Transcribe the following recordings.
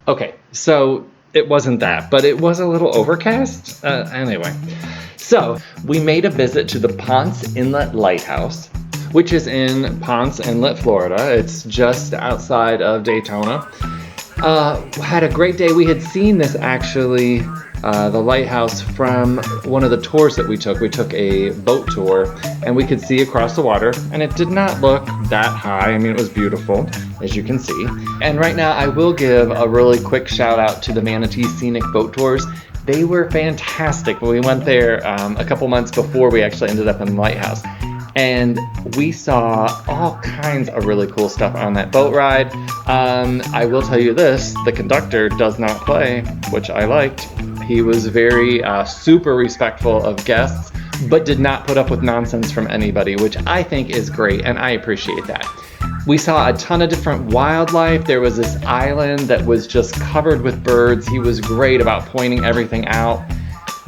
Okay, so it wasn't that, but it was a little overcast. Anyway, so we made a visit to the Ponce Inlet Lighthouse, which is in Ponce Inlet, Florida. It's just outside of Daytona. Had a great day. We had seen this actually, the lighthouse, from one of the tours that we took. We took a boat tour and we could see across the water, and it did not look that high. I mean, it was beautiful, as you can see. And right now I will give a really quick shout out to the Manatee Scenic Boat Tours. They were fantastic. We went there a couple months before we actually ended up in the lighthouse. And we saw all kinds of really cool stuff on that boat ride. I will tell you this, the conductor does not play, which I liked. He was very super respectful of guests, but did not put up with nonsense from anybody, which I think is great, and I appreciate that. We saw a ton of different wildlife. There was this island that was just covered with birds. He was great about pointing everything out.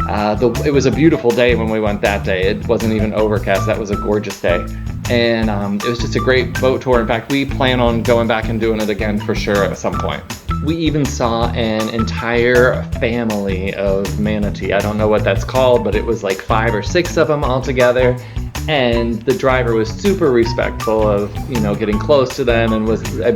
It was a beautiful day when we went that day. It wasn't even overcast. That was a gorgeous day. And it was just a great boat tour. In fact, we plan on going back and doing it again for sure at some point. We even saw an entire family of manatee. I don't know what that's called, but it was like 5 or 6 of them all together. And the driver was super respectful of, getting close to them,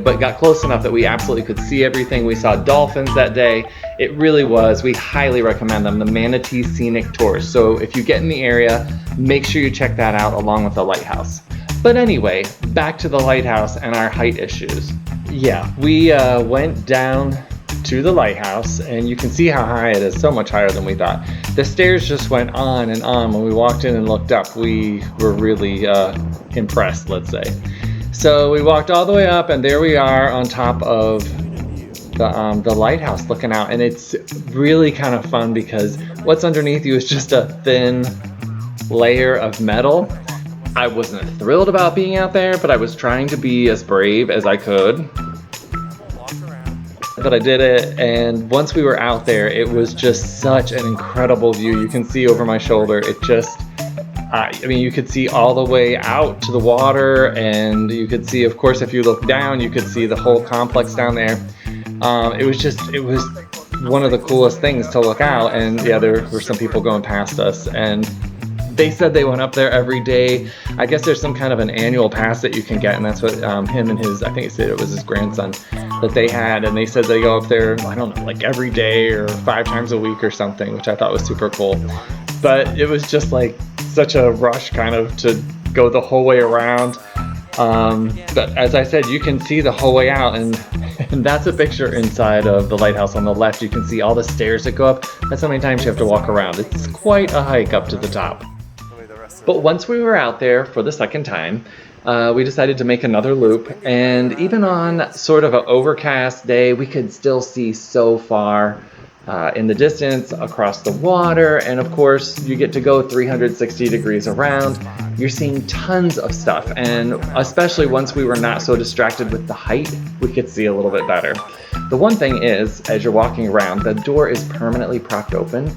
but got close enough that we absolutely could see everything. We saw dolphins that day. It really was. We highly recommend them, the Manatee Scenic Tours. So if you get in the area, make sure you check that out along with the lighthouse. But anyway, back to the lighthouse and our height issues. Yeah, we went down to the lighthouse, and you can see how high it is, so much higher than we thought. The stairs just went on and on. When we walked in and looked up, we were really impressed, let's say. So we walked all the way up, and there we are on top of the lighthouse looking out, and it's really kind of fun because what's underneath you is just a thin layer of metal. I wasn't thrilled about being out there, but I was trying to be as brave as I could. But I did it, and once we were out there, it was just such an incredible view. You can see over my shoulder, it just, you could see all the way out to the water, and you could see, of course, if you look down, you could see the whole complex down there. It was one of the coolest things to look out, and yeah, there were some people going past us, and they said they went up there every day. I guess there's some kind of an annual pass that you can get, and that's what him and his, I think he said it was his grandson, that they had, and they said they go up there, I don't know, like every day or 5 times a week or something, which I thought was super cool. But it was just like such a rush kind of to go the whole way around. But as I said, you can see the whole way out, and that's a picture inside of the lighthouse on the left. You can see all the stairs that go up. That's how many times you have to walk around. It's quite a hike up to the top. But once we were out there for the second time, we decided to make another loop, and even on sort of an overcast day, we could still see so far in the distance across the water, and of course you get to go 360 degrees around. You're seeing tons of stuff, and especially once we were not so distracted with the height, we could see a little bit better. The one thing is, as you're walking around, the door is permanently propped open.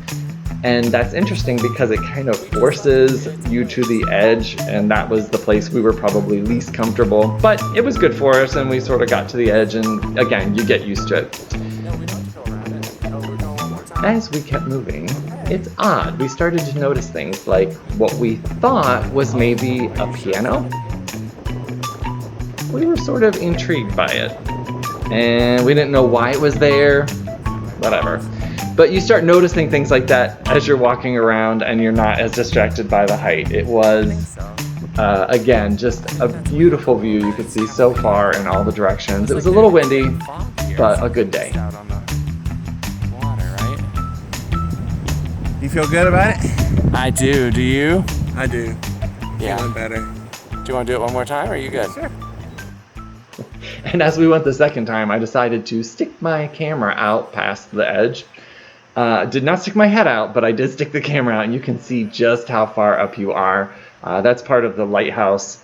And that's interesting because it kind of forces you to the edge, and that was the place we were probably least comfortable. But it was good for us, and we sort of got to the edge, and again, you get used to it. As we kept moving, it's odd. We started to notice things like what we thought was maybe a piano. We were sort of intrigued by it, and we didn't know why it was there, whatever. But you start noticing things like that as you're walking around and you're not as distracted by the height. It was, again, just a beautiful view. You could see so far in all the directions. It was a little windy, but a good day. You feel good about it? I do. Do you? I do. Yeah. Feeling better. Do you want to do it one more time, or are you good? Sure. And as we went the second time, I decided to stick my camera out past the edge. Did not stick my head out, but I did stick the camera out, and you can see just how far up you are. That's part of the lighthouse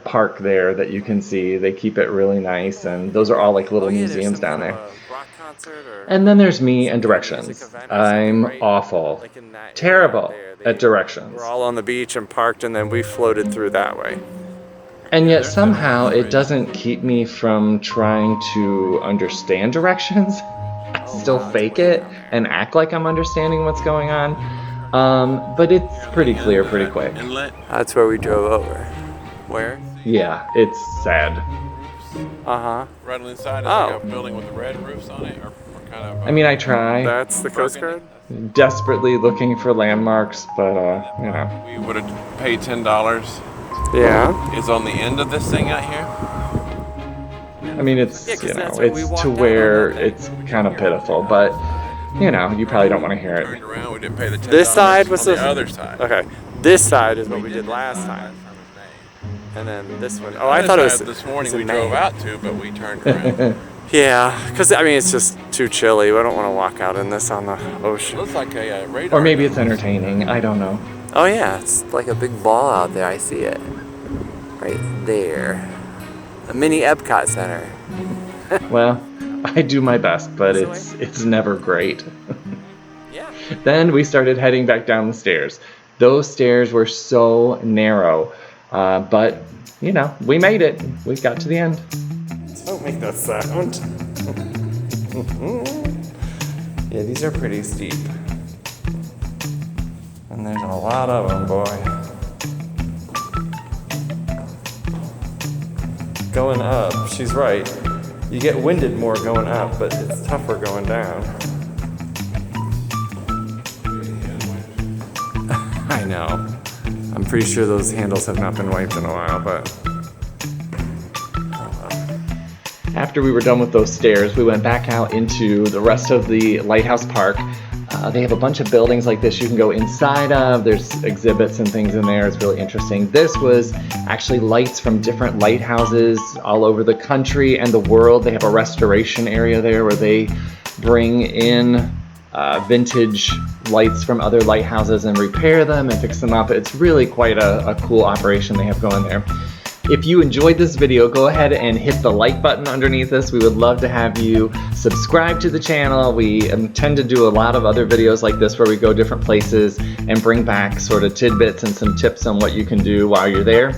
park there that you can see. They keep it really nice, and those are all like little museums down there. And then there's me and directions. I'm awful, terrible at directions. We're all on the beach and parked, and then we floated through that way. And yet somehow it doesn't keep me from trying to understand directions. still fake it and act like I'm understanding what's going on. But it's pretty clear pretty quick. That's where we drove over. Where? Yeah, it's sad. Uh-huh. Right on the inside is like a building with the red roofs on it, or kind of. I mean, I try That's the Coast Guard? desperately looking for landmarks, but you know. We would have paid $10. Yeah. Is on the end of this thing out here. I mean, it's, Yeah, 'cause you know, that's where we it's walked to out on where that day. it's kind of pitiful, but, you know, you probably don't want to hear it. Turned around, we didn't pay the $10. This side was on the- the other side. Okay. This side is what we did last time. And then this one. Oh, I This thought it was side this morning it's we in drove May. out to, but we turned around. Yeah, because I mean, it's just too chilly. We don't want to walk out in this on the ocean. Looks like a radar. Or maybe it's entertaining, I don't know. Oh, yeah. It's like a big ball out there. I see it. Right there. A mini Epcot Center. Well, I do my best, but it's never great. Yeah. Then we started heading back down the stairs. Those stairs were so narrow, but, you know, we made it. We got to the end. Don't make that sound. Yeah, these are pretty steep. And there's a lot of them, boy. Going up, she's right. You get winded more going up, but it's tougher going down. I know. I'm pretty sure those handles have not been wiped in a while, but... After we were done with those stairs, we went back out into the rest of the lighthouse park. They have a bunch of buildings like this you can go inside of. There's exhibits and things in there. It's really interesting. This was actually lights from different lighthouses all over the country and the world. They have a restoration area there where they bring in vintage lights from other lighthouses and repair them and fix them up. It's really quite a cool operation they have going there. If you enjoyed this video, go ahead and hit the like button underneath this. We would love to have you subscribe to the channel. We tend to do a lot of other videos like this where we go different places and bring back sort of tidbits and some tips on what you can do while you're there.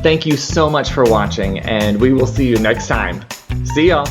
Thank you so much for watching, and we will see you next time. See y'all.